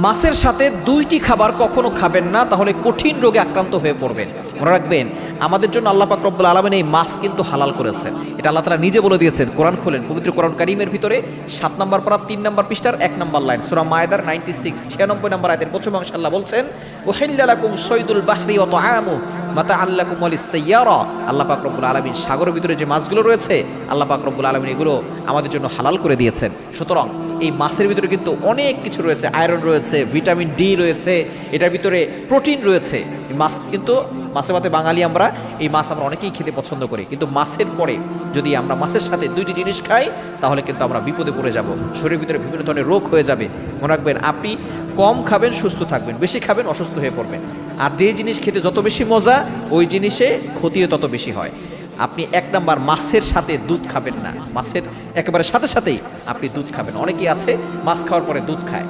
মাছের সাথে দুইটি খাবার কখনো খাবেন না, তাহলে কঠিন রোগে আক্রান্ত হয়ে পড়বেন। মনে রাখবেন, আমাদের জন্য আল্লাহ পাক রব্বুল আলামিন এই মাছ কিন্তু হালাল করেছেন। এটা আল্লাহ তাআলা নিজে বলে দিয়েছেন। কোরআন খোলেন, পবিত্র কোরআন কারীমের ভিতরে 7 নম্বর পারা 3 নম্বর পৃষ্ঠার 1 নম্বর লাইন, সূরা মায়েদার 96 নম্বর আয়াতের প্রথম অংশে আল্লাহ বলছেন, উহিল্লা লাকুম সাইদুল বাহরি ওয়া তাআমু মাতাআল লাকুম ওয়ালিস সাইয়ারা। আল্লাহ পাক রব্বুল আলামিন সাগরের ভিতরে যে মাছগুলো রয়েছে, আল্লাহ পাক রব্বুল আলামিন এগুলো আমাদের জন্য হালাল করে দিয়েছেন। সুতরাং এই মাছের ভিতরে কিন্তু অনেক কিছু রয়েছে, আয়রন রয়েছে, ভিটামিন ডি রয়েছে, এটার ভিতরে প্রোটিন রয়েছে। এই মাছ কিন্তু মাছে ভাতে বাঙালি আমরা, এই মাছ আমরা অনেকেই খেতে পছন্দ করি, কিন্তু মাছের পরে যদি আমরা মাছের সাথে দুইটি জিনিস খাই, তাহলে কিন্তু আমরা বিপদে পড়ে যাব, শরীরের ভিতরে বিভিন্ন ধরনের রোগ হয়ে যাবে। মনে রাখবেন, আপনি কম খাবেন সুস্থ থাকবেন, বেশি খাবেন অসুস্থ হয়ে পড়বেন। আর যে জিনিস খেতে যত বেশি মজা, ওই জিনিসে ক্ষতিও তত বেশি হয়। আপনি 1 নাম্বার, মাছের সাথে দুধ খাবেন না। মাছের একেবারে সাথে সাথেই আপনি দুধ খাবেন। অনেকেই আছে মাছ খাওয়ার পরে দুধ খায়।